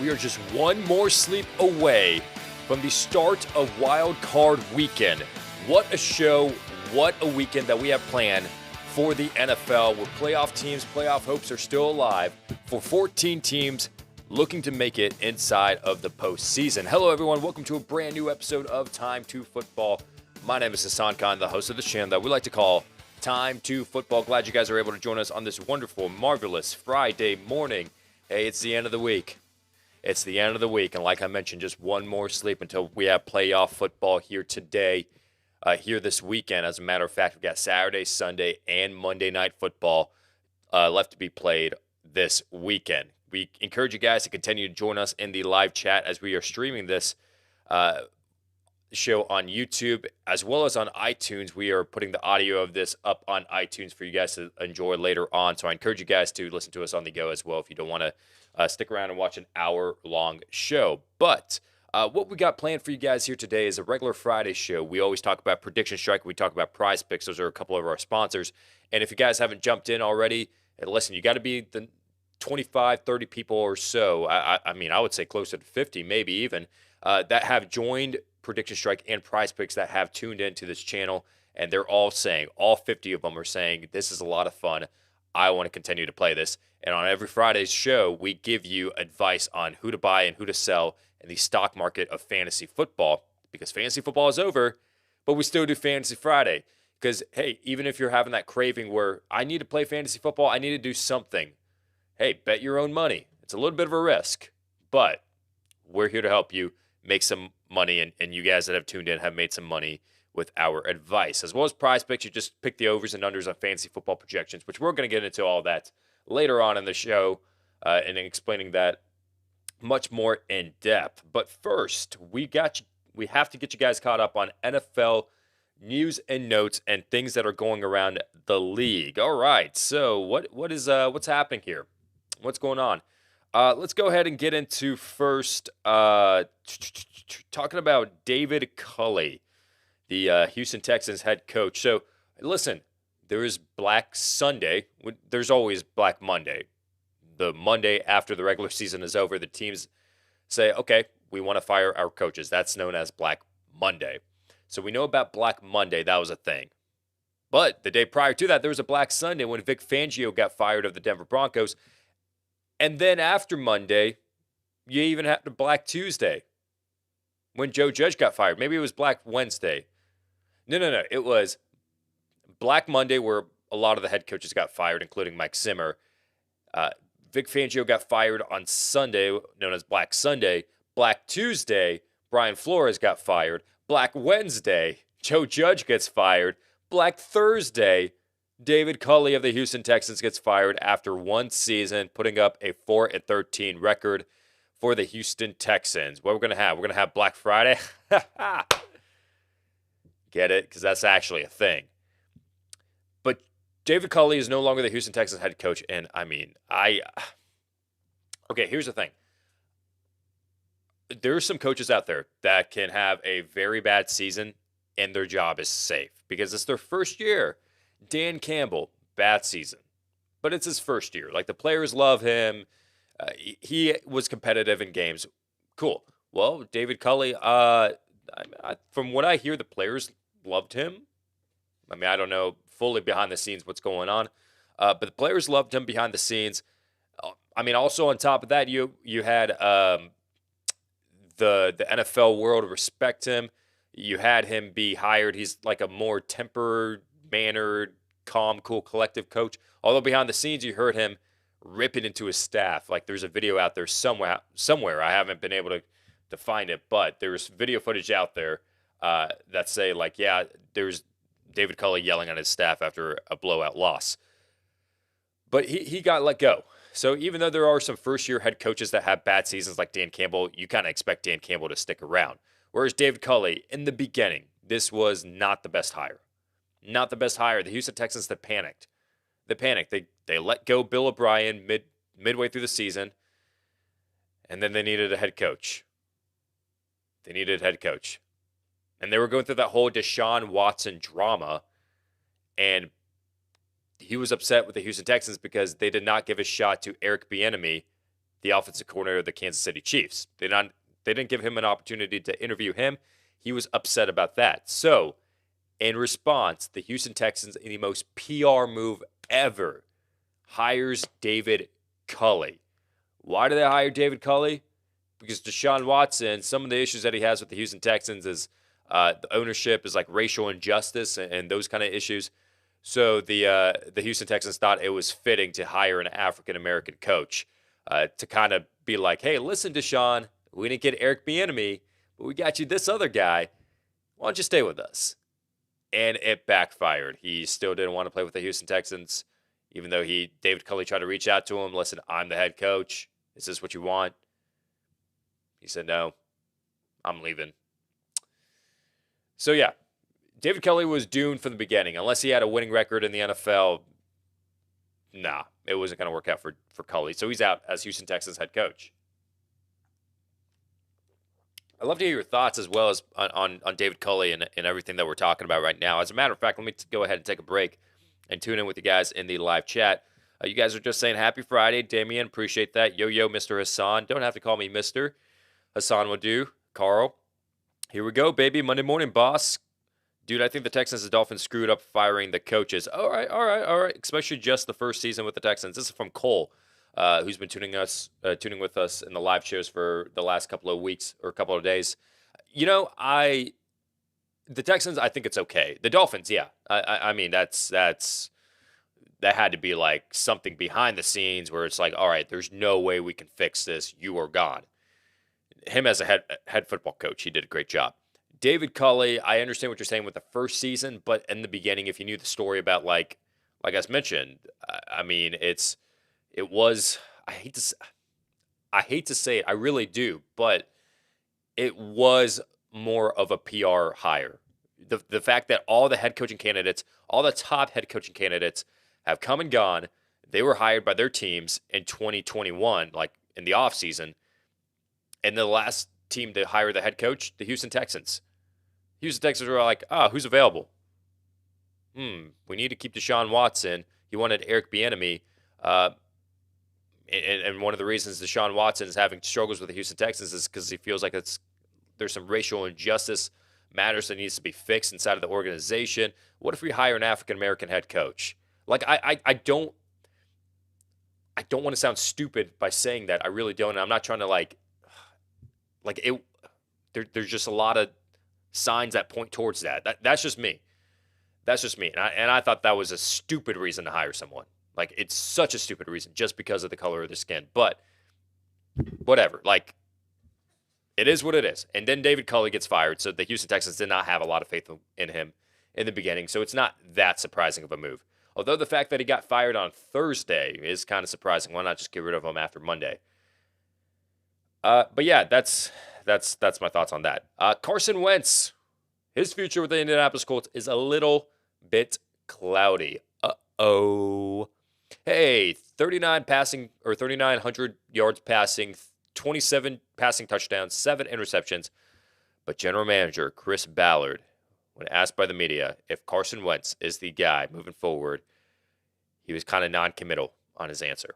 We are just one more sleep away from the start of Wild Card Weekend. What a show, what a weekend that we have planned for the NFL, where playoff teams, playoff hopes are still alive for 14 teams looking to make it inside of the postseason. Hello, everyone. Welcome to a brand new episode of Time2Football. My name is Hassan Khan, the host of the channel that we like to call Time2Football. Glad you guys are able to join us on this wonderful, marvelous Friday morning. Hey, it's the end of the week. It's the end of the week, and like I mentioned, just one more sleep until we have playoff football here today, here this weekend. As a matter of fact, we've got Saturday, Sunday, and Monday night football left to be played this weekend. We encourage you guys to continue to join us in the live chat as we are streaming this show on YouTube as well as on iTunes. We are putting the audio of this up on iTunes for you guys to enjoy later on. So I encourage you guys to listen to us on the go as well if you don't want to stick around and watch an hour-long show. But what we got planned for you guys here today is a regular Friday show. We always talk about PredictionStrike. We talk about PrizePicks. Those are a couple of our sponsors. And if you guys haven't jumped in already, listen, you got to be the 25, 30 people or so. I mean, I would say closer to 50, maybe even, that have joined PredictionStrike and PrizePicks, that have tuned into this channel. And they're all saying, all 50 of them are saying, this is a lot of fun. I want to continue to play this. And on every Friday's show, we give you advice on who to buy and who to sell in the stock market of fantasy football, because fantasy football is over, but we still do Fantasy Friday. Because, hey, even if you're having that craving where I need to play fantasy football, I need to do something, hey, bet your own money. It's a little bit of a risk, but we're here to help you make some money, and you guys that have tuned in have made some money with our advice. As well as PrizePicks, you just pick the overs and unders on fantasy football projections, which we're going to get into all that later on in the show and explaining that much more in depth. But first, we have to get you guys caught up on NFL news and notes and things that are going around the league. All right, so what's happening here? What's going on? Let's go ahead and get into first talking about David Culley, the Houston Texans head coach. So, listen, there is Black Sunday. There's always Black Monday. The Monday after the regular season is over, the teams say, okay, we want to fire our coaches. That's known as Black Monday. So we know about Black Monday. That was a thing. But the day prior to that, there was a Black Sunday when Vic Fangio got fired of the Denver Broncos. And then after Monday, you even had the Black Tuesday when Joe Judge got fired. Maybe it was Black Wednesday. No. It was Black Monday where a lot of the head coaches got fired, including Mike Zimmer. Vic Fangio got fired on Sunday, known as Black Sunday. Black Tuesday, Brian Flores got fired. Black Wednesday, Joe Judge gets fired. Black Thursday, David Culley of the Houston Texans gets fired after one season, putting up a 4-13 record for the Houston Texans. What we're going to have? We're going to have Black Friday. Get it? Because that's actually a thing. But David Culley is no longer the Houston Texans head coach. And I mean, okay, here's the thing. There are some coaches out there that can have a very bad season and their job is safe because it's their first year. Dan Campbell, bad season, but it's his first year. Like, the players love him. He was competitive in games. Cool. Well, David Culley, from what I hear, the players loved him. I mean, I don't know fully behind the scenes what's going on, but the players loved him behind the scenes. I mean, also on top of that, you had the NFL world respect him. You had him be hired. He's like a more tempered-mannered, calm, cool, collective coach. Although behind the scenes, you heard him ripping into his staff. Like, there's a video out there somewhere. I haven't been able to find it, but there's video footage out there that say, like, yeah, there's David Culley yelling at his staff after a blowout loss. But he got let go. So even though there are some first-year head coaches that have bad seasons like Dan Campbell, you kind of expect Dan Campbell to stick around. Whereas David Culley, in the beginning, this was not the best hire. Not the best hire. The Houston Texans, they panicked. They let go Bill O'Brien midway through the season, and then they needed a head coach. And they were going through that whole Deshaun Watson drama, and he was upset with the Houston Texans because they did not give a shot to Eric Bieniemy the offensive coordinator of the Kansas City Chiefs. They didn't give him an opportunity to interview him. He was upset about that. So, in response, the Houston Texans, in the most PR move ever, hires David Culley. Why do they hire David Culley? Because Deshaun Watson, some of the issues that he has with the Houston Texans is the ownership is like racial injustice and those kind of issues. So the Houston Texans thought it was fitting to hire an African-American coach to kind of be like, hey, listen, Deshaun, we didn't get Eric Bieniemy, but we got you this other guy. Why don't you stay with us? And it backfired. He still didn't want to play with the Houston Texans, even though David Culley tried to reach out to him. Listen, I'm the head coach. Is this what you want? He said, no, I'm leaving. So, yeah, David Culley was doomed from the beginning. Unless he had a winning record in the NFL, nah, it wasn't going to work out for Culley. So he's out as Houston Texans head coach. I'd love to hear your thoughts as well as on David Culley and everything that we're talking about right now. As a matter of fact, let me go ahead and take a break and tune in with you guys in the live chat. You guys are just saying happy Friday. Damian, appreciate that. Yo, Mr. Hassan. Don't have to call me Mr. Hassan will do. Carl. Here we go, baby. Monday morning, boss. Dude, I think the Texans and Dolphins screwed up firing the coaches. All right. Especially just the first season with the Texans. This is from Cole, who's been tuning with us in the live shows for the last couple of weeks or a couple of days. You know, the Texans, I think it's okay. The Dolphins, yeah. I mean, that had to be like something behind the scenes where it's like, all right, there's no way we can fix this. You are gone. Him as a head football coach, he did a great job. David Culley, I understand what you're saying with the first season, but in the beginning, if you knew the story about like I mentioned, I mean, it was. I hate to say it, I really do, but it was more of a PR hire. The fact that all the head coaching candidates, all the top head coaching candidates, have come and gone. They were hired by their teams in 2021, like in the offseason. And the last team to hire the head coach, the Houston Texans. Houston Texans were like, who's available? We need to keep Deshaun Watson. He wanted Eric Bieniemy. And one of the reasons Deshaun Watson is having struggles with the Houston Texans is because he feels like there's some racial injustice matters that needs to be fixed inside of the organization. What if we hire an African-American head coach? Like, I don't want to sound stupid by saying that. I really don't. And I'm not trying to there's just a lot of signs that point towards that. That's just me. That's just me. And I thought that was a stupid reason to hire someone. Like, it's such a stupid reason just because of the color of their skin. But whatever. Like, it is what it is. And then David Culley gets fired. So the Houston Texans did not have a lot of faith in him in the beginning. So it's not that surprising of a move. Although the fact that he got fired on Thursday is kind of surprising. Why not just get rid of him after Monday? But yeah, that's my thoughts on that. Carson Wentz, his future with the Indianapolis Colts is a little bit cloudy. Uh-oh. Hey, 3,900 yards passing, 27 passing touchdowns, 7 interceptions. But general manager Chris Ballard, when asked by the media if Carson Wentz is the guy moving forward, he was kind of non-committal on his answer.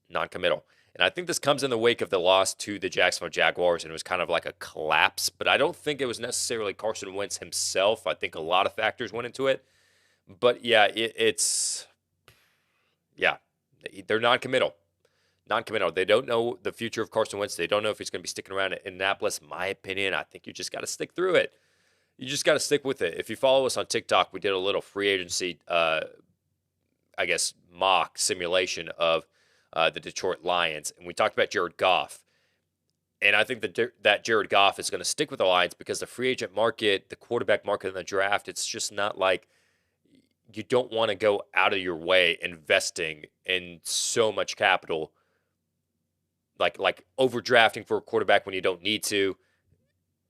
Non-committal. And I think this comes in the wake of the loss to the Jacksonville Jaguars, and it was kind of like a collapse. But I don't think it was necessarily Carson Wentz himself. I think a lot of factors went into it. But yeah, they're non-committal. Non-committal. They don't know the future of Carson Wentz. They don't know if he's going to be sticking around in Indianapolis. In my opinion, I think you just got to stick through it. You just got to stick with it. If you follow us on TikTok, we did a little free agency, mock simulation of the Detroit Lions, and we talked about Jared Goff. And I think that Jared Goff is going to stick with the Lions because the free agent market, the quarterback market in the draft, it's just not like you don't want to go out of your way investing in so much capital, like overdrafting for a quarterback when you don't need to,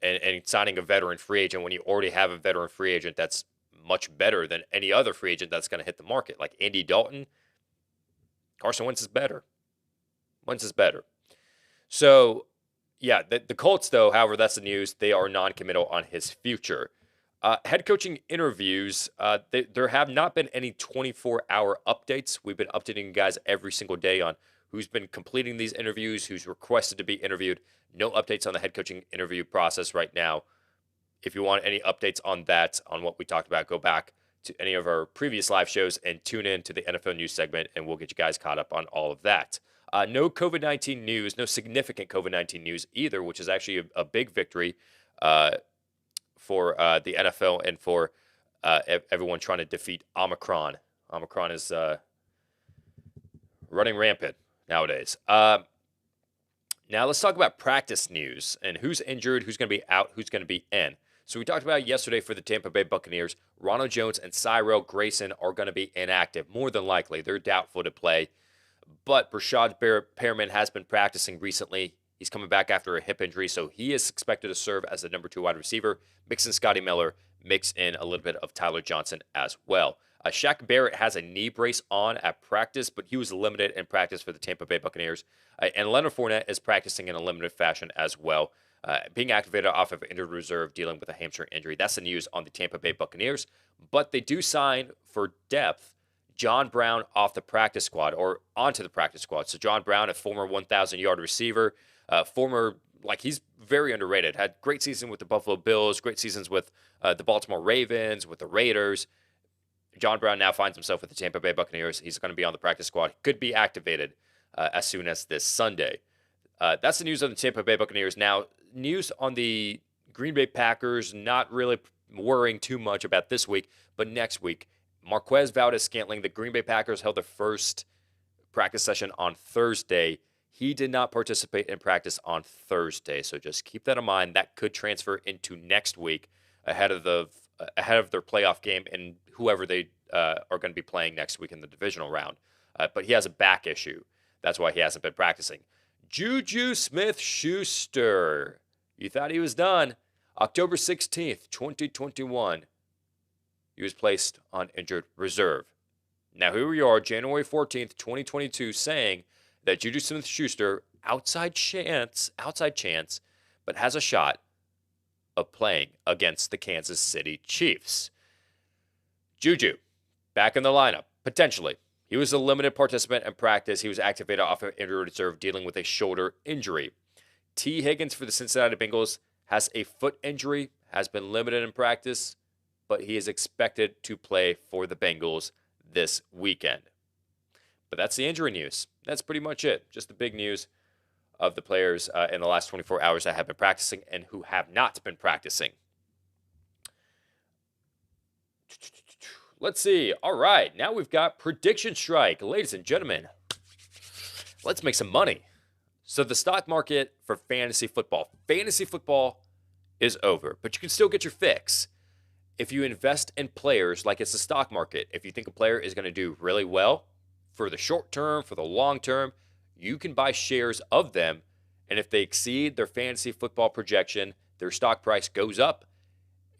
and signing a veteran free agent when you already have a veteran free agent that's much better than any other free agent that's going to hit the market. Like Andy Dalton, Carson Wentz is better. Wentz is better. So, yeah, the Colts, though, however, that's the news. They are non-committal on his future. Head coaching interviews, there have not been any 24-hour updates. We've been updating you guys every single day on who's been completing these interviews, who's requested to be interviewed. No updates on the head coaching interview process right now. If you want any updates on that, on what we talked about, go back to any of our previous live shows and tune in to the NFL news segment, and we'll get you guys caught up on all of that. No COVID-19 news, no significant COVID-19 news either, which is actually a big victory for the NFL and for everyone trying to defeat Omicron. Omicron is running rampant nowadays. Now let's talk about practice news and who's injured, who's going to be out, who's going to be in. So we talked about yesterday for the Tampa Bay Buccaneers, Ronald Jones and Cyril Grayson are going to be inactive. More than likely, they're doubtful to play. But Brashad Perriman has been practicing recently. He's coming back after a hip injury, so he is expected to serve as the number 2 wide receiver. Mix in Scotty Miller, mix in a little bit of Tyler Johnson as well. Shaq Barrett has a knee brace on at practice, but he was limited in practice for the Tampa Bay Buccaneers. And Leonard Fournette is practicing in a limited fashion as well, being activated off of injured reserve, dealing with a hamstring injury. That's the news on the Tampa Bay Buccaneers. But they do sign for depth John Brown off the practice squad or onto the practice squad. So John Brown, a former 1,000-yard receiver, he's very underrated. Had great season with the Buffalo Bills, great seasons with the Baltimore Ravens, with the Raiders. John Brown now finds himself with the Tampa Bay Buccaneers. He's going to be on the practice squad. Could be activated as soon as this Sunday. That's the news on the Tampa Bay Buccaneers. Now, news on the Green Bay Packers, not really worrying too much about this week, but next week. Marquez Valdes-Scantling, the Green Bay Packers held their first practice session on Thursday. He did not participate in practice on Thursday, so just keep that in mind. That could transfer into next week ahead of their playoff game and whoever they are going to be playing next week in the divisional round. But he has a back issue. That's why he hasn't been practicing. Juju Smith-Schuster. You thought he was done. October 16th, 2021. He was placed on injured reserve. Now here we are, January 14th, 2022, saying that Juju Smith-Schuster, outside chance, but has a shot of playing against the Kansas City Chiefs. Juju, back in the lineup, potentially. He was a limited participant in practice. He was activated off of injured reserve, dealing with a shoulder injury. T. Higgins for the Cincinnati Bengals has a foot injury, has been limited in practice, but he is expected to play for the Bengals this weekend. But that's the injury news. That's pretty much it. Just the big news of the players in the last 24 hours that have been practicing and who have not been practicing. Let's see. All right. Now we've got PredictionStrike. Ladies and gentlemen, let's make some money. So the stock market for fantasy football is over, but you can still get your fix. If you invest in players like it's the stock market, if you think a player is going to do really well for the short term, for the long term, you can buy shares of them. And if they exceed their fantasy football projection, their stock price goes up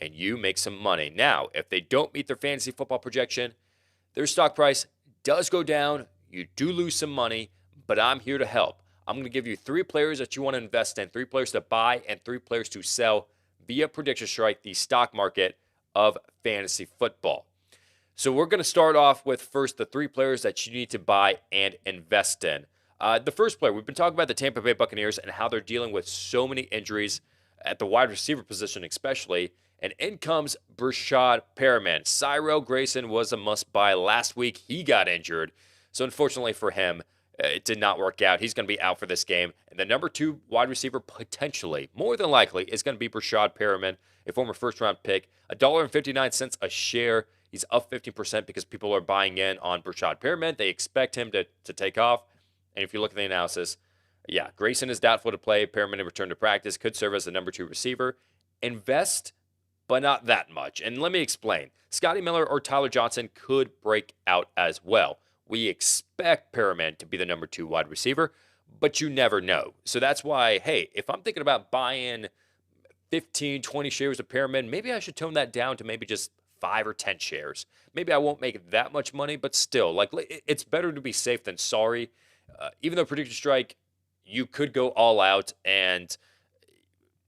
and you make some money. Now, if they don't meet their fantasy football projection, their stock price does go down. You do lose some money, but I'm here to help. I'm going to give you 3 players that you want to invest in, 3 players to buy and 3 players to sell via PredictionStrike, the stock market of fantasy football. So we're going to start off with first the 3 players that you need to buy and invest in. The first player, we've been talking about the Tampa Bay Buccaneers and how they're dealing with so many injuries at the wide receiver position especially, and in comes Brashad Perriman. Cyril Grayson was a must-buy last week. He got injured, so unfortunately for him, it did not work out. He's going to be out for this game. And the number 2 wide receiver, potentially, more than likely, is going to be Brashad Perriman, a former first-round pick. $1.59 a share. He's up 15% because people are buying in on Brashad Perriman. They expect him to take off. And if you look at the analysis, yeah, Grayson is doubtful to play. Perriman in return to practice could serve as the number 2 receiver. Invest, but not that much. And let me explain. Scotty Miller or Tyler Johnson could break out as well. We expect Perriman to be the number 2 wide receiver, but you never know. So that's why, hey, if I'm thinking about buying 15, 20 shares of Perriman, maybe I should tone that down to maybe just 5 or 10 shares. Maybe I won't make that much money, but still, like, it's better to be safe than sorry. Even though PredictionStrike, you could go all out, and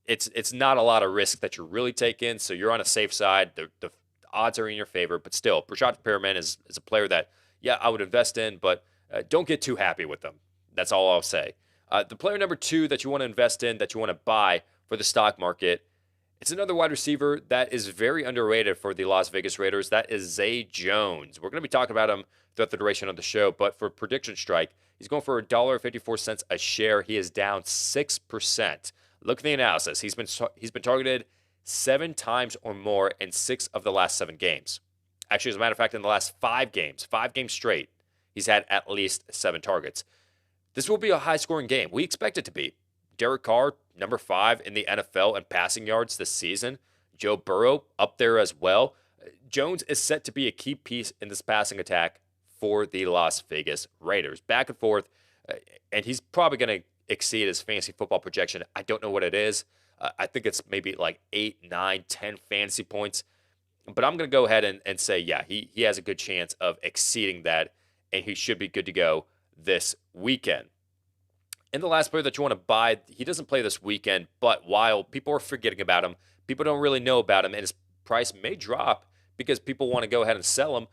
it's not a lot of risk that you're really taking, so you're on a safe side. The odds are in your favor, but still, Brashad Perriman is a player that, yeah, I would invest in, but don't get too happy with them. That's all I'll say. The player number 2 that you want to invest in, that you want to buy for the stock market, it's another wide receiver that is very underrated for the Las Vegas Raiders. That is Zay Jones. We're going to be talking about him throughout the duration of the show, but for PredictionStrike, he's going for $1.54 a share. He is down 6%. Look at the analysis. He's been targeted 7 times or more in 6 of the last 7 games. Actually, as a matter of fact, in the last 5 games straight, he's had at least 7 targets. This will be a high-scoring game. We expect it to be. Derek Carr, number 5 in the NFL in passing yards this season. Joe Burrow up there as well. Jones is set to be a key piece in this passing attack for the Las Vegas Raiders. Back and forth, and he's probably going to exceed his fantasy football projection. I don't know what it is. I think it's maybe like 8, 9, 10 fantasy points. But I'm going to go ahead and say, yeah, he has a good chance of exceeding that, and he should be good to go this weekend. And the last player that you want to buy, he doesn't play this weekend, but while people are forgetting about him, people don't really know about him, and his price may drop because people want to go ahead and sell him.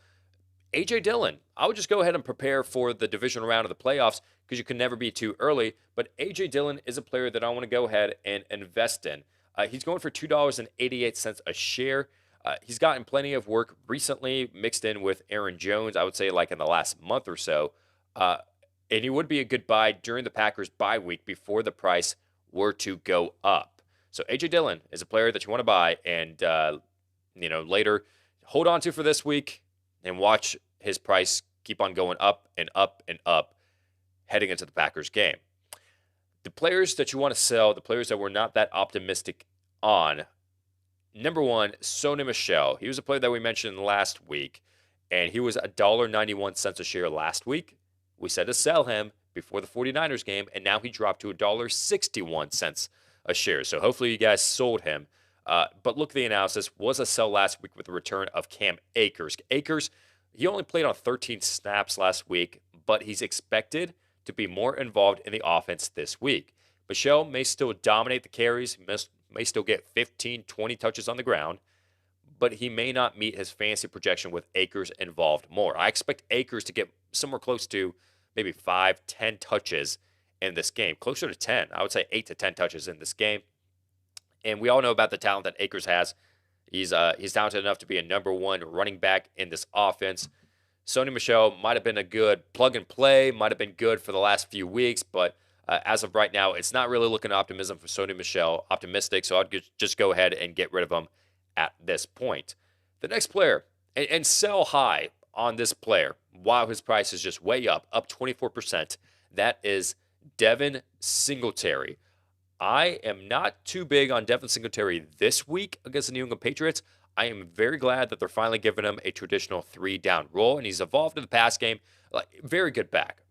A.J. Dillon. I would just go ahead and prepare for the divisional round of the playoffs because you can never be too early. But A.J. Dillon is a player that I want to go ahead and invest in. He's going for $2.88 a share. He's gotten plenty of work recently mixed in with Aaron Jones, I would say like in the last month or so. And he would be a good buy during the Packers bye week before the price were to go up. So A.J. Dillon is a player that you want to buy and, later hold on to for this week and watch his price keep on going up and up and up heading into the Packers game. The players that you want to sell, the players that we're not that optimistic on, number 1, Sony Michel. He was a player that we mentioned last week, and he was $1.91 a share last week. We said to sell him before the 49ers game, and now he dropped to $1.61 a share. So hopefully you guys sold him. But look at the analysis. Was a sell last week with the return of Cam Akers. Akers, he only played on 13 snaps last week, but he's expected to be more involved in the offense this week. Michel may still dominate the carries, may still get 15, 20 touches on the ground, but he may not meet his fantasy projection with Akers involved more. I expect Akers to get somewhere close to maybe 5, 10 touches in this game, closer to 10. I would say 8 to 10 touches in this game. And we all know about the talent that Akers has. He's talented enough to be a number 1 running back in this offense. Sony Michel might have been a good plug and play, might have been good for the last few weeks, but as of right now, it's not really looking optimistic, so I'd just go ahead and get rid of him at this point. The next player, and sell high on this player while his price is just way up 24%, that is Devin Singletary. I am not too big on Devin Singletary this week against the New England Patriots. I am very glad that they're finally giving him a traditional 3-down role, and he's evolved in the pass game. Very good back.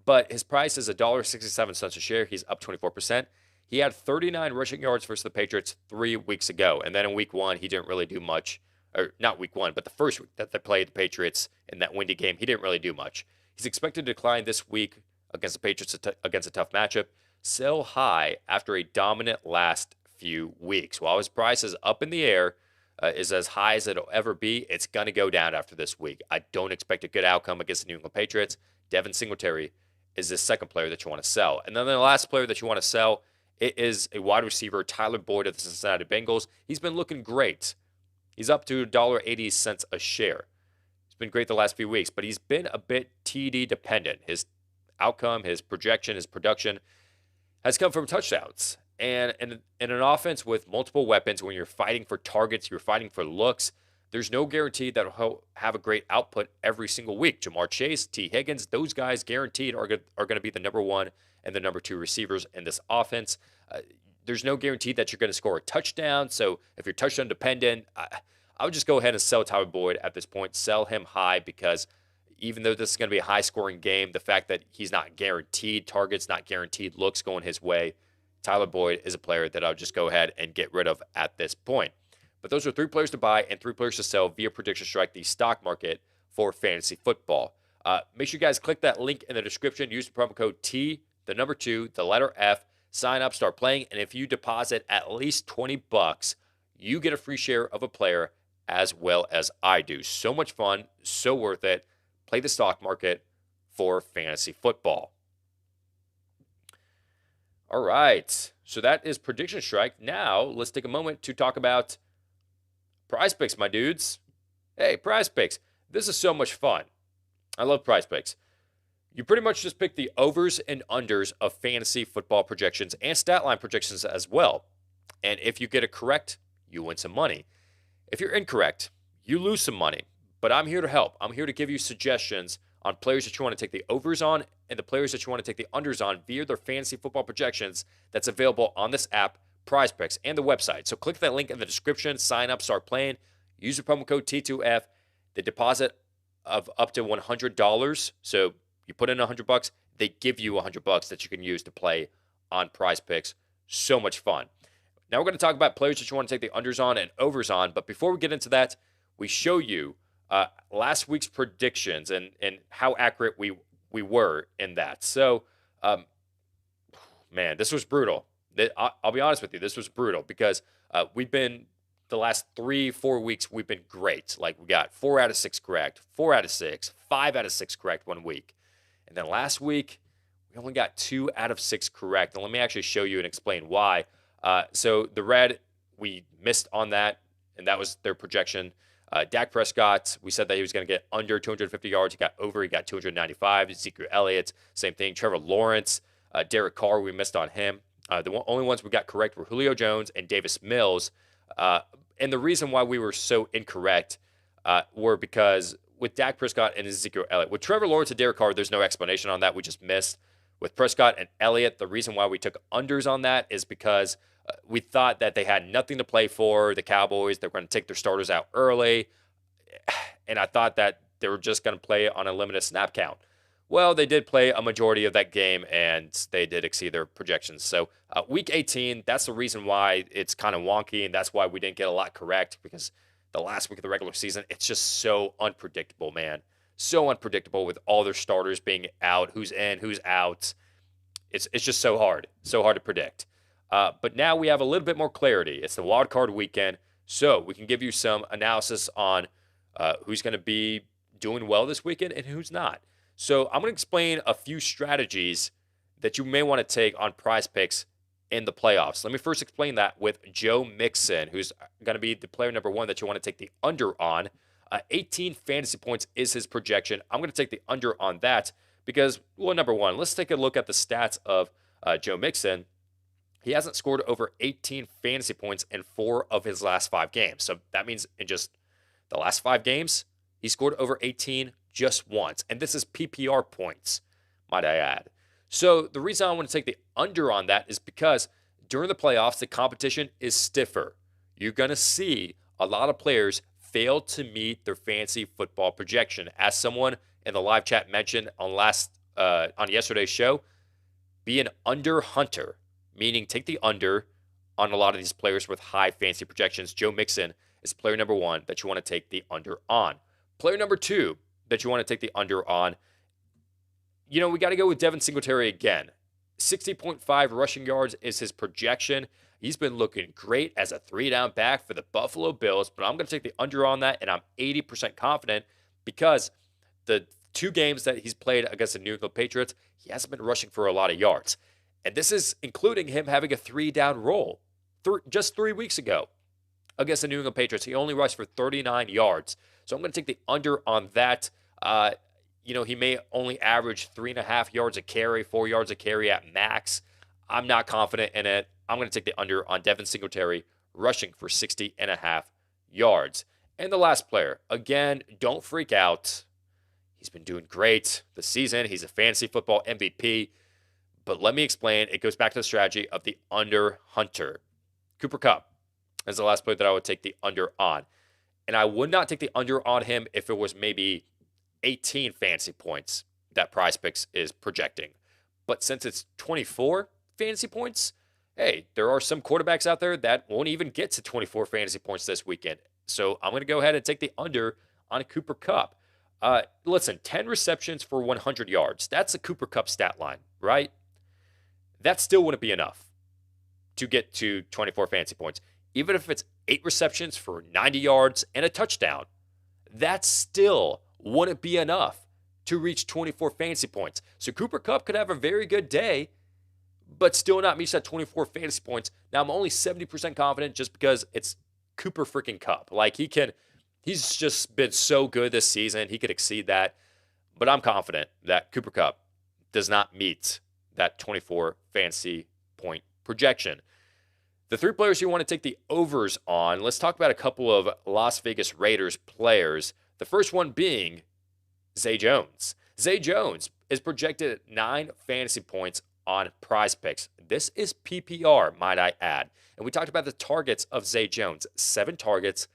But his price is $1.67 a share. He's up 24%. He had 39 rushing yards versus the Patriots 3 weeks ago, and then in week 1, he didn't really do much. Or not week 1, but the first week that they played the Patriots in that windy game, he didn't really do much. He's expected to decline this week against the Patriots against a tough matchup. Sell high after a dominant last few weeks. While his price is up in the air, is as high as it'll ever be, it's going to go down after this week. I don't expect a good outcome against the New England Patriots. Devin Singletary is the second player that you want to sell. And then the last player that you want to sell, it is a wide receiver, Tyler Boyd of the Cincinnati Bengals. He's been looking great. He's up to $1.80 a share. He's been great the last few weeks, but he's been a bit TD dependent. His outcome, his projection, his production has come from touchdowns. And in an offense with multiple weapons, when you're fighting for targets, you're fighting for looks, there's no guarantee that he'll have a great output every single week. Jamar Chase, T. Higgins, those guys guaranteed are going to be the number 1 and the number 2 receivers in this offense. There's no guarantee that you're going to score a touchdown. So if you're touchdown dependent, I would just go ahead and sell Tyler Boyd at this point. Sell him high because even though this is going to be a high-scoring game, the fact that he's not guaranteed targets, not guaranteed looks going his way, Tyler Boyd is a player that I'll just go ahead and get rid of at this point. But those are 3 players to buy and 3 players to sell via PredictionStrike, the stock market for fantasy football. Make sure you guys click that link in the description. Use the promo code T, the number 2, the letter F. Sign up, start playing, and if you deposit at least $20, you get a free share of a player as well as I do. So much fun, so worth it. Play the stock market for fantasy football. All right. So that is Prediction Strike. Now let's take a moment to talk about PrizePicks, my dudes. Hey, PrizePicks. This is so much fun. I love PrizePicks. You pretty much just pick the overs and unders of fantasy football projections and stat line projections as well. And if you get it correct, you win some money. If you're incorrect, you lose some money. But I'm here to help. I'm here to give you suggestions on players that you want to take the overs on and the players that you want to take the unders on via their fantasy football projections that's available on this app, PrizePicks, and the website. So click that link in the description, sign up, start playing. Use the promo code T2F. The deposit of up to $100. So you put in $100, they give you $100 that you can use to play on PrizePicks. So much fun. Now we're going to talk about players that you want to take the unders on and overs on. But before we get into that, we show you last week's predictions and how accurate we were in that. So, man, this was brutal. I'll be honest with you, this was brutal because we've been the last 3-4 weeks we've been great. Like we got 4 out of 6 correct, 4 out of 6, 5 out of 6 correct one week, and then last week we only got 2 out of 6 correct. And let me actually show you and explain why. So the red, we missed on that, and that was their projection. Dak Prescott, we said that he was going to get under 250 yards. He got over. He got 295. Ezekiel Elliott, same thing. Trevor Lawrence, Derek Carr, we missed on him. The only ones we got correct were Julio Jones and Davis Mills. And the reason why we were so incorrect were because with Dak Prescott and Ezekiel Elliott, with Trevor Lawrence and Derek Carr, there's no explanation on that. We just missed. With Prescott and Elliott, the reason why we took unders on that is because we thought that they had nothing to play for, the Cowboys. They're going to take their starters out early. And I thought that they were just going to play on a limited snap count. Well, they did play a majority of that game, and they did exceed their projections. So week 18, that's the reason why it's kind of wonky, and that's why we didn't get a lot correct, because the last week of the regular season, it's just so unpredictable, man. So unpredictable with all their starters being out, who's in, who's out. It's just so hard to predict. But now we have a little bit more clarity. It's the wild card weekend, so we can give you some analysis on who's going to be doing well this weekend and who's not. So I'm going to explain a few strategies that you may want to take on PrizePicks in the playoffs. Let me first explain that with Joe Mixon, who's going to be the player number 1 that you want to take the under on. 18 fantasy points is his projection. I'm going to take the under on that because, well, number 1, let's take a look at the stats of Joe Mixon. He hasn't scored over 18 fantasy points in 4 of his last 5 games. So that means in just the last 5 games, he scored over 18 just once. And this is PPR points, might I add. So the reason I want to take the under on that is because during the playoffs, the competition is stiffer. You're going to see a lot of players fail to meet their fantasy football projection. As someone in the live chat mentioned on yesterday's show, be an under hunter, meaning take the under on a lot of these players with high fantasy projections. Joe Mixon is player number 1 that you want to take the under on. Player number 2 that you want to take the under on, we got to go with Devin Singletary again. 60.5 rushing yards is his projection. He's been looking great as a 3-down back for the Buffalo Bills, but I'm going to take the under on that, and I'm 80% confident because the 2 games that he's played against the New England Patriots, he hasn't been rushing for a lot of yards. And this is including him having a 3-down role just 3 weeks ago against the New England Patriots. He only rushed for 39 yards. So I'm going to take the under on that. He may only average 3.5 yards a carry, 4 yards a carry at max. I'm not confident in it. I'm going to take the under on Devin Singletary rushing for 60.5 yards. And the last player, again, don't freak out. He's been doing great this season. He's a fantasy football MVP. But let me explain. It goes back to the strategy of the under hunter. Cooper Kupp is the last player that I would take the under on. And I would not take the under on him if it was maybe 18 fantasy points that PrizePicks is projecting. But since it's 24 fantasy points, hey, there are some quarterbacks out there that won't even get to 24 fantasy points this weekend. So I'm going to go ahead and take the under on Cooper Kupp. Listen, 10 receptions for 100 yards. That's a Cooper Kupp stat line, right? That still wouldn't be enough to get to 24 fantasy points. Even if it's 8 receptions for 90 yards and a touchdown, that still wouldn't be enough to reach 24 fantasy points. So Cooper Kupp could have a very good day, but still not meets that 24 fantasy points. Now, I'm only 70% confident just because it's Cooper freaking Kupp. Like, he's just been so good this season. He could exceed that. But I'm confident that Cooper Kupp does not meet that 24 fantasy point projection. The three players you want to take the overs on, let's talk about a couple of Las Vegas Raiders players. The first one being Zay Jones. Zay Jones is projected at 9 fantasy points on PrizePicks. This is PPR, might I add. And we talked about the targets of Zay Jones, 7 targets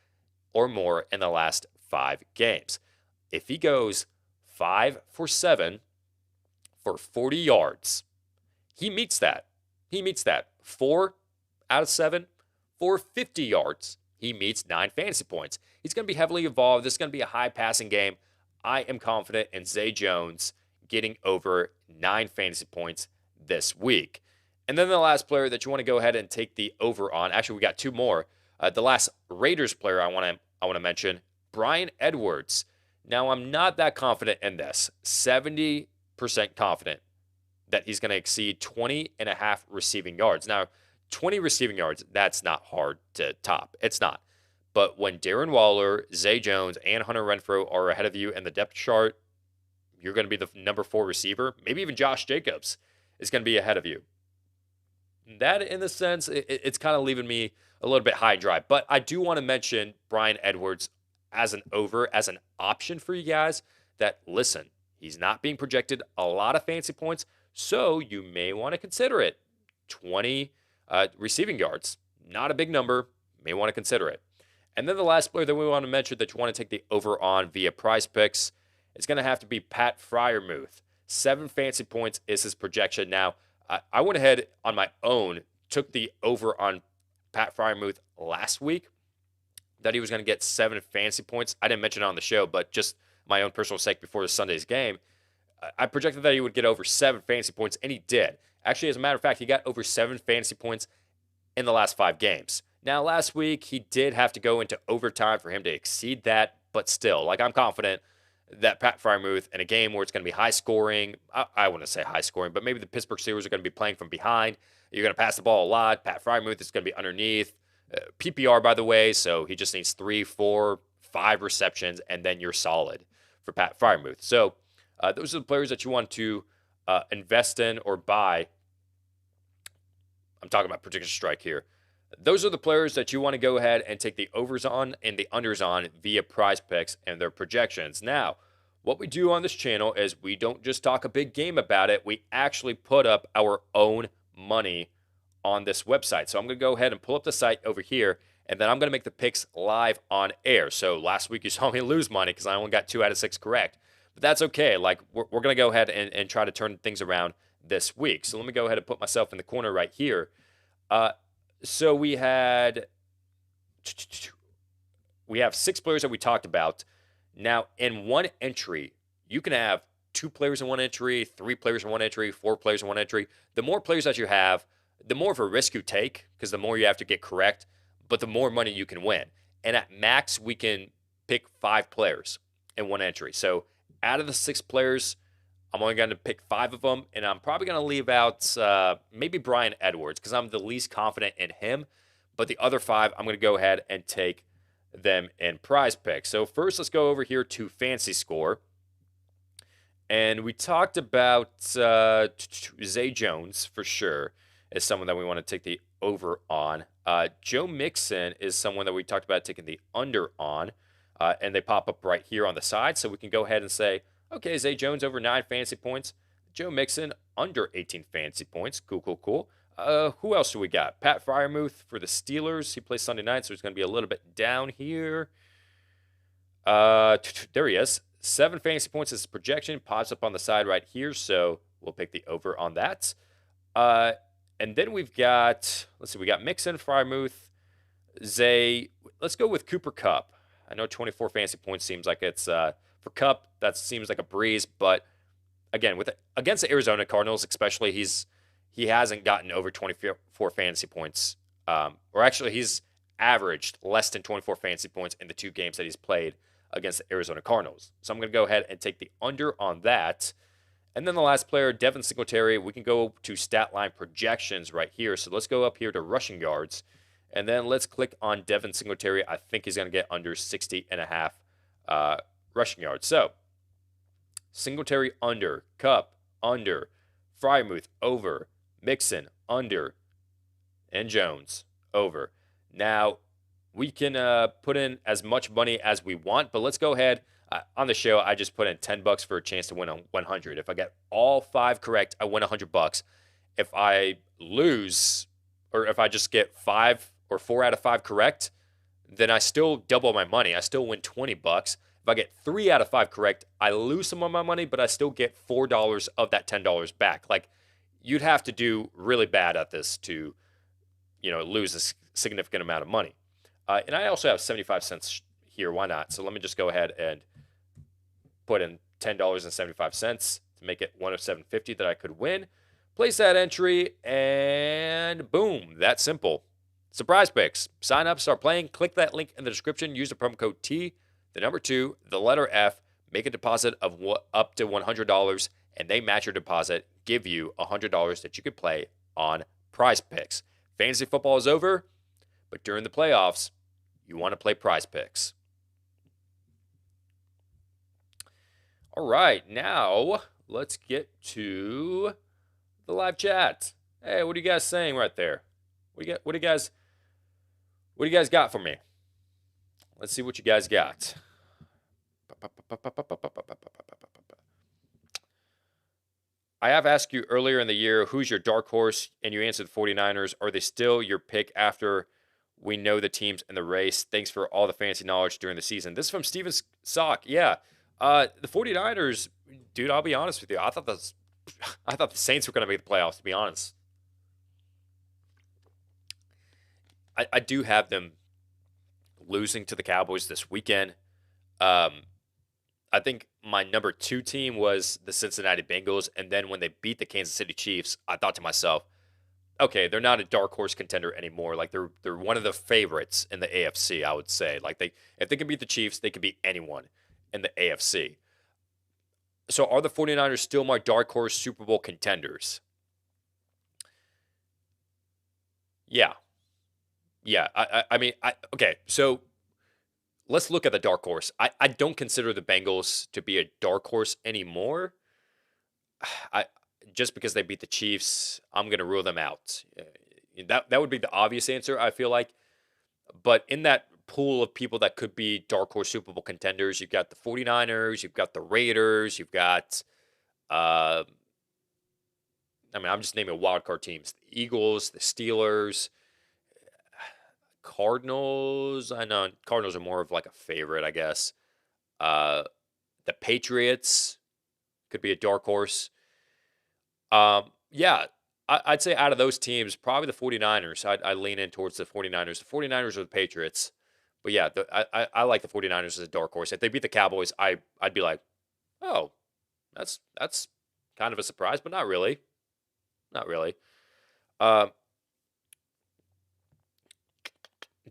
or more in the last 5 games. If he goes 5 for 7 for 40 yards, he meets that. 4 out of 7 for 50 yards. He meets 9 fantasy points. He's going to be heavily involved. This is going to be a high passing game. I am confident in Zay Jones getting over 9 fantasy points this week. And then the last player that you want to go ahead and take the over on, actually we got 2 more. The last Raiders player I want to mention, Bryan Edwards. Now, I'm not that confident in this. 70% confident that he's going to exceed 20.5 receiving yards. Now, 20 receiving yards, that's not hard to top. It's not. But when Darren Waller, Zay Jones, and Hunter Renfrow are ahead of you in the depth chart, you're going to be the number 4 receiver. Maybe even Josh Jacobs is going to be ahead of you. That, in the sense, it's kind of leaving me a little bit high and dry. But I do want to mention Bryan Edwards as an over, as an option for you guys that, listen, he's not being projected a lot of fancy points, so you may want to consider it. 20 receiving yards, not a big number, may want to consider it. And then the last player that we want to mention that you want to take the over on via PrizePicks is going to have to be Pat Freiermuth. 7 fancy points is his projection. Now, I went ahead on my own, took the over on Pat Freiermuth last week, that he was going to get 7 fantasy points. I didn't mention it on the show, but just my own personal sake before the Sunday's game, I projected that he would get over 7 fantasy points, and he did. Actually, as a matter of fact, he got over 7 fantasy points in the last 5 games. Now, last week, he did have to go into overtime for him to exceed that, but still, like, I'm confident that Pat Freiermuth in a game where it's going to be high scoring, I wouldn't say high scoring, but maybe the Pittsburgh Steelers are going to be playing from behind. You're going to pass the ball a lot. Pat Freiermuth is going to be underneath. PPR, by the way, so he just needs 3, 4, 5 receptions, and then you're solid for Pat Freiermuth. So those are the players that you want to invest in or buy. I'm talking about PredictionStrike here. Those are the players that you want to go ahead and take the overs on and the unders on via PrizePicks and their projections. Now, what we do on this channel is we don't just talk a big game about it. We actually put up our own money on this website. So I'm going to go ahead and pull up the site over here, and then I'm going to make the picks live on air. So last week you saw me lose money because I only got 2 out of 6 correct. But that's okay. Like, we're going to go ahead and try to turn things around this week. So let me go ahead and put myself in the corner right here. So we have 6 players that we talked about. Now, in one entry, you can have 2 players in one entry, 3 players in one entry, 4 players in one entry. The more players that you have, the more of a risk you take, because the more you have to get correct, but the more money you can win. And at max, we can pick 5 players in one entry. So out of the 6 players, I'm only going to pick 5 of them, and I'm probably going to leave out maybe Bryan Edwards because I'm the least confident in him. But the other 5, I'm going to go ahead and take them in PrizePicks. So first, let's go over here to Fancy Score. And we talked about Zay Jones for sure is someone that we want to take the over on. Joe Mixon is someone that we talked about taking the under on. And they pop up right here on the side. So we can go ahead and say, okay, Zay Jones over 9 fantasy points. Joe Mixon under 18 fantasy points. Cool. Who else do we got? Pat Freiermuth for the Steelers. He plays Sunday night, so he's going to be a little bit down here. There he is. 7 fantasy points is his projection. Pops up on the side right here, so we'll pick the over on that. And then we've got, we got Mixon, Freiermuth, Zay. Let's go with Cooper Kupp. I know 24 fantasy points seems like it's, for Kupp, that seems like a breeze, but again, against the Arizona Cardinals especially, he hasn't gotten over 24 fantasy points. Or actually, he's averaged less than 24 fantasy points in the 2 games that he's played against the Arizona Cardinals. So I'm going to go ahead and take the under on that. And then the last player, Devin Singletary, we can go to stat line projections right here. So let's go up here to rushing yards. And then let's click on Devin Singletary. I think he's going to get under 60.5 rushing yards. So Singletary under, KUPP under, FREIERMUTH over, MIXON under, and Jones over. Now, we can put in as much money as we want, but let's go ahead. On the show, I just put in $10 for a chance to win on 100. If I get all 5 correct, I win $100. If I lose, or if I just get 5 or 4 out of 5 correct, then I still double my money. I still win $20. If I get 3 out of 5 correct, I lose some of my money, but I still get $4 of that $10 back. Like, you'd have to do really bad at this to, lose a significant amount of money. And I also have 75 cents here. Why not? So let me just go ahead and put in $10.75 to make it 107.50 that I could win. Place that entry, and boom, that's simple. Surprise picks. Sign up, start playing. Click that link in the description. Use the promo code T, the number 2, the letter F. Make a deposit of up to $100, and they match your deposit. Give you $100 that you could play on PrizePicks. Fantasy football is over, but during the playoffs, you want to play PrizePicks. All right, now let's get to the live chat. Hey, what are you guys saying right there? What do you guys got for me? Let's see what you guys got. I have asked you earlier in the year, who's your dark horse, and you answered the 49ers. Are they still your pick after we know the teams in the race? Thanks for all the fantasy knowledge during the season. This is from Steven Sock. Yeah. The 49ers, dude, I'll be honest with you. I thought the Saints were going to make the playoffs, to be honest. I do have them losing to the Cowboys this weekend. I think my number 2 team was the Cincinnati Bengals, and then when they beat the Kansas City Chiefs, I thought to myself, okay, they're not a dark horse contender anymore. Like, they're one of the favorites in the AFC, I would say. Like, if they can beat the Chiefs, they can beat anyone in the AFC. So are the 49ers still my dark horse Super Bowl contenders? Yeah. I mean, okay, so let's look at the dark horse. I don't consider the Bengals to be a dark horse anymore. Just because they beat the Chiefs, I'm going to rule them out. That would be the obvious answer, I feel like. But in that pool of people that could be dark horse Super Bowl contenders, you've got the 49ers, you've got the Raiders, you've got, I'm just naming wild card teams. The Eagles, the Steelers, Cardinals. I know Cardinals are more of like a favorite, I guess. The Patriots could be a dark horse. Yeah, I'd say out of those teams, probably the 49ers. I lean in towards the 49ers. The 49ers or the Patriots. But yeah, I like the 49ers as a dark horse. If they beat the Cowboys, I'd be like, oh, that's kind of a surprise, but not really. Not really.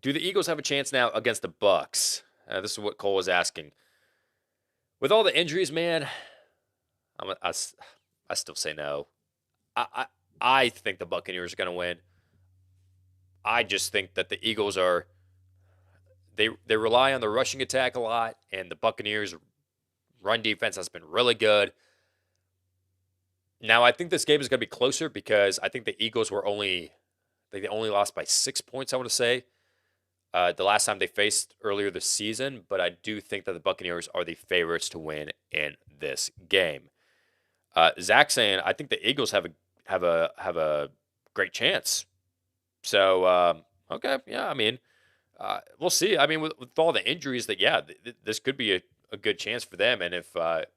Do the Eagles have a chance now against the Bucks? This is what Cole was asking. With all the injuries, man, I still say no. I think the Buccaneers are going to win. I just think that the Eagles are they rely on the rushing attack a lot, and the Buccaneers' run defense has been really good. Now, I think this game is going to be closer because I think the Eagles they only lost by 6 points, I want to say, the last time they faced earlier this season. But I do think that the Buccaneers are the favorites to win in this game. Zach saying, I think the Eagles have a great chance. So, okay, yeah, I mean, we'll see. I mean, with all the injuries, this could be a good chance for them. And if the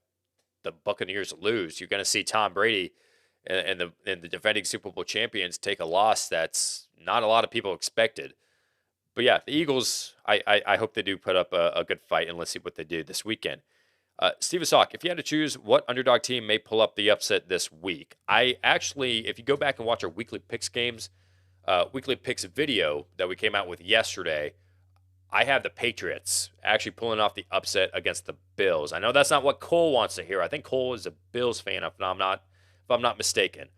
Buccaneers lose, you're going to see Tom Brady and the defending Super Bowl champions take a loss that's not a lot of people expected. But yeah, the Eagles, I hope they do put up a good fight, and let's see what they do this weekend. Steven Sock, if you had to choose what underdog team may pull up the upset this week, if you go back and watch our weekly picks video that we came out with yesterday, I have the Patriots actually pulling off the upset against the Bills. I know that's not what Cole wants to hear. I think Cole is a Bills fan, if I'm not mistaken.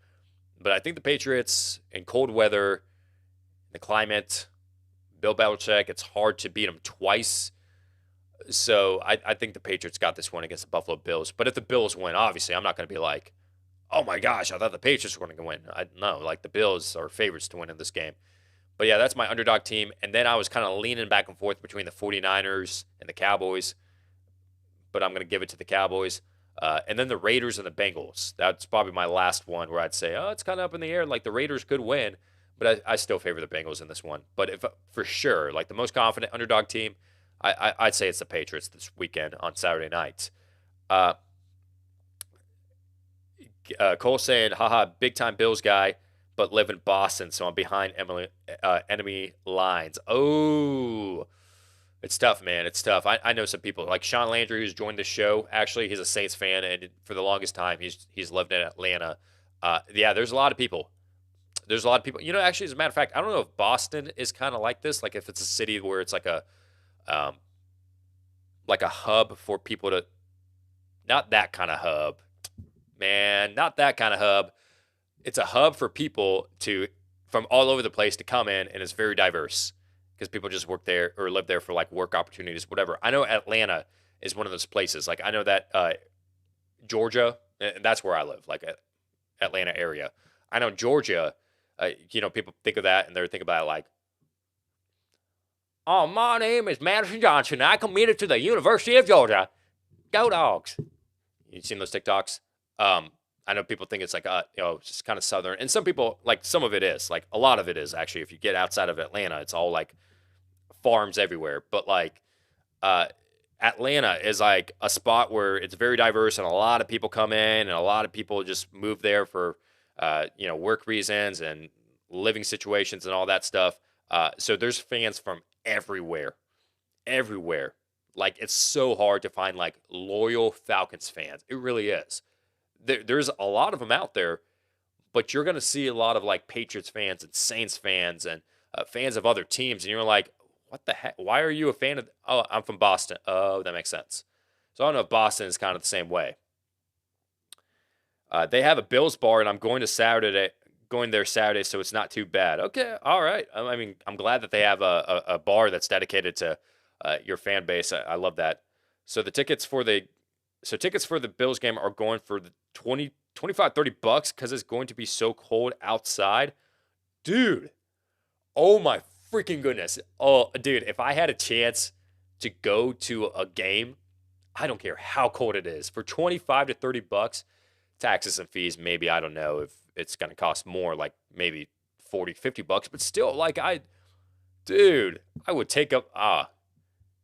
But I think the Patriots in cold weather, the climate, Bill Belichick, it's hard to beat them twice. So I think the Patriots got this one against the Buffalo Bills. But if the Bills win, obviously, I'm not going to be like, oh my gosh, I thought the Patriots were going to win. No, like the Bills are favorites to win in this game. But yeah, that's my underdog team. And then I was kind of leaning back and forth between the 49ers and the Cowboys, but I'm going to give it to the Cowboys. And then the Raiders and the Bengals. That's probably my last one where I'd say, oh, it's kind of up in the air. Like the Raiders could win, but I still favor the Bengals in this one. But if for sure, like the most confident underdog team, I'd say it's the Patriots this weekend on Saturday night. Uh, Cole saying, haha, big time Bills guy, but live in Boston, so I'm behind enemy lines. Oh, it's tough, man. It's tough. I know some people like Sean Landry, who's joined the show. Actually, he's a Saints fan, and for the longest time, he's lived in Atlanta. Yeah, there's a lot of people. There's a lot of people. Actually, as a matter of fact, I don't know if Boston is kind of like this. Like if it's a city where it's um, like a hub for people to, not that kind of hub, man, not that kind of hub. It's a hub for people from all over the place to come in, and it's very diverse because people just work there or live there for like work opportunities, whatever. I know Atlanta is one of those places. Like I know that Georgia, and that's where I live, like Atlanta area. I know Georgia, people think of that and they're thinking about it like, oh, my name is Madison Johnson. I committed to the University of Georgia. Go Dogs. You seen those TikToks? I know people think it's like, it's just kind of Southern. And some people, like some of it is. Like a lot of it is actually. If you get outside of Atlanta, it's all like farms everywhere. But like Atlanta is like a spot where it's very diverse and a lot of people come in and a lot of people just move there for, work reasons and living situations and all that stuff. So there's fans from everywhere. Like it's so hard to find like loyal Falcons fans. It really is. There's a lot of them out there, but you're going to see a lot of like Patriots fans and Saints fans and fans of other teams. And you're like, what the heck? Why are you a fan of? Oh, I'm from Boston. Oh, that makes sense. So I don't know if Boston is kind of the same way. They have a Bills bar, and I'm going there Saturday, so it's not too bad. Okay, all right. I mean, I'm glad that they have a bar that's dedicated to your fan base. I love that. So tickets for the Bills game are going for the 25, $30 because it's going to be so cold outside. Dude, oh my freaking goodness. Oh, dude, if I had a chance to go to a game, I don't care how cold it is, for 25 to $30, taxes and fees, maybe, I don't know if it's going to cost more, like maybe 40, $50, but still, like I would take up,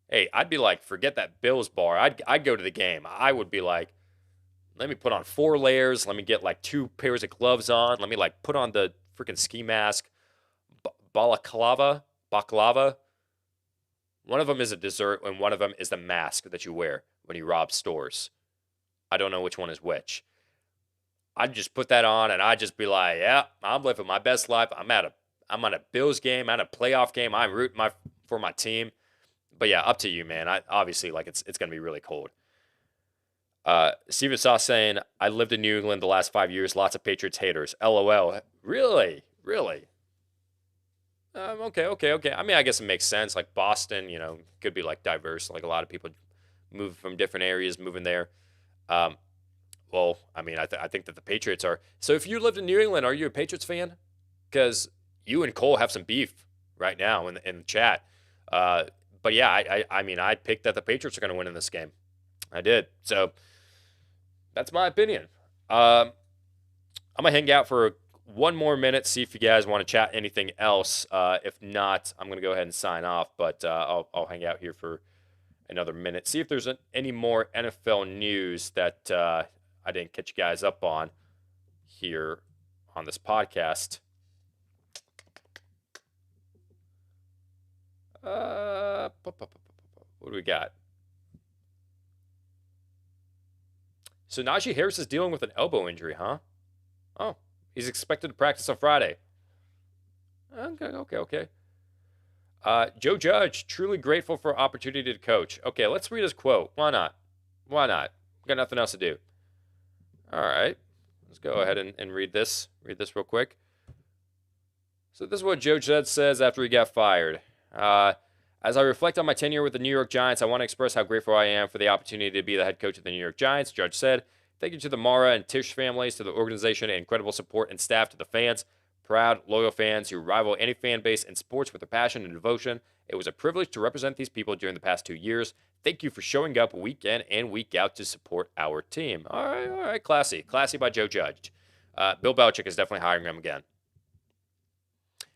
hey, I'd be like, forget that Bills bar. I'd go to the game. I would be like, let me put on 4 layers. Let me get like 2 pairs of gloves on. Let me like put on the freaking ski mask. Balaclava. One of them is a dessert and one of them is the mask that you wear when you rob stores. I don't know which one is which. I'd just put that on and I'd just be like, yeah, I'm living my best life. I'm on a Bills game, I'm at a playoff game. I'm rooting for my team. But yeah, up to you, man. Obviously, like it's going to be really cold. Steven Saw saying, I lived in New England the last 5 years. Lots of Patriots haters. LOL. Really? Okay. I mean, I guess it makes sense. Like Boston, could be like diverse. Like a lot of people move from different areas, moving there. Well, I mean, I think that the Patriots are. So if you lived in New England, are you a Patriots fan? Because you and Cole have some beef right now in the chat. But yeah, I mean, I picked that the Patriots are going to win in this game. I did. So that's my opinion. I'm going to hang out for one more minute, see if you guys want to chat anything else. If not, I'm going to go ahead and sign off. But I'll hang out here for another minute. See if there's any more NFL news that I didn't catch you guys up on here on this podcast. What do we got? So Najee Harris is dealing with an elbow injury, huh? Oh, he's expected to practice on Friday. Okay. Joe Judge, truly grateful for opportunity to coach. Okay, let's read his quote. Why not? Why not? Got nothing else to do. All right. Let's go ahead and read this. Read this real quick. So this is what Joe Judge says after he got fired. As I reflect on my tenure with the New York Giants, I want to express how grateful I am for the opportunity to be the head coach of the New York Giants. Judge said, thank you to the Mara and Tisch families, to the organization, and incredible support and staff, to the fans, proud, loyal fans who rival any fan base in sports with their passion and devotion. It was a privilege to represent these people during the past 2 years. Thank you for showing up week in and week out to support our team. All right, classy. Classy by Joe Judge. Bill Belichick is definitely hiring him again.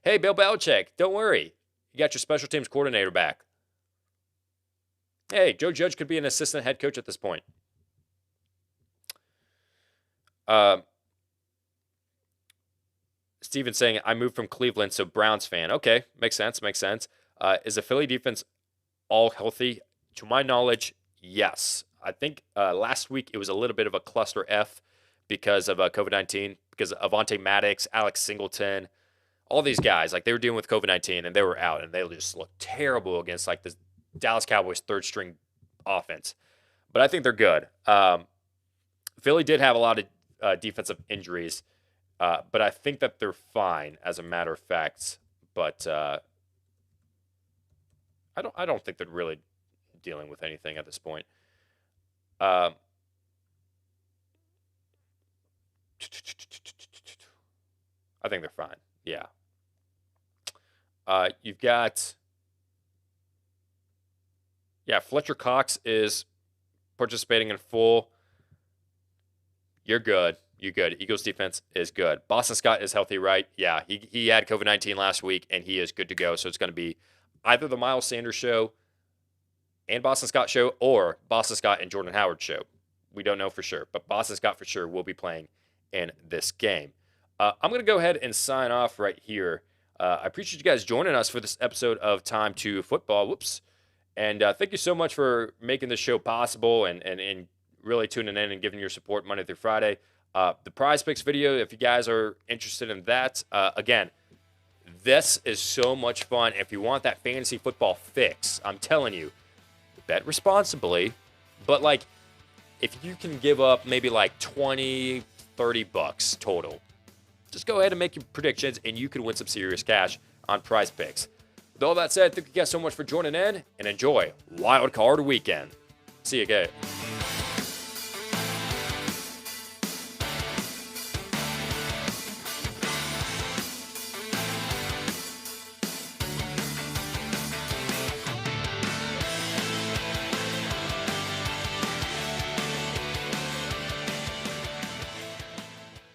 Hey, Bill Belichick, don't worry. You got your special teams coordinator back. Hey, Joe Judge could be an assistant head coach at this point. Steven saying, I moved from Cleveland, so Browns fan. Okay, makes sense. Is the Philly defense all healthy? To my knowledge, yes. I think last week it was a little bit of a cluster F because of COVID-19, because of Avonte Maddox, Alex Singleton, all these guys, like they were dealing with COVID-19 and they were out and they just looked terrible against like the Dallas Cowboys third string offense. But I think they're good. Philly did have a lot of defensive injuries, but I think that they're fine as a matter of fact. But I don't think they're really dealing with anything at this point. I think they're fine. Yeah. You've got, Fletcher Cox is participating in full. You're good. Eagles defense is good. Boston Scott is healthy, right? Yeah, he had COVID-19 last week, and he is good to go. So it's going to be either the Miles Sanders show and Boston Scott show or Boston Scott and Jordan Howard show. We don't know for sure, but Boston Scott for sure will be playing in this game. I'm going to go ahead and sign off right here. I appreciate you guys joining us for this episode of Time to Football. Whoops. And thank you so much for making this show possible and really tuning in and giving your support Monday through Friday. The PrizePicks video, if you guys are interested in that, again, this is so much fun. If you want that fantasy football fix, I'm telling you, bet responsibly. But, like, if you can give up maybe like $20, $30 total, just go ahead and make your predictions, and you can win some serious cash on PrizePicks. With all that said, thank you guys so much for joining in, and enjoy Wild Card Weekend. See you guys.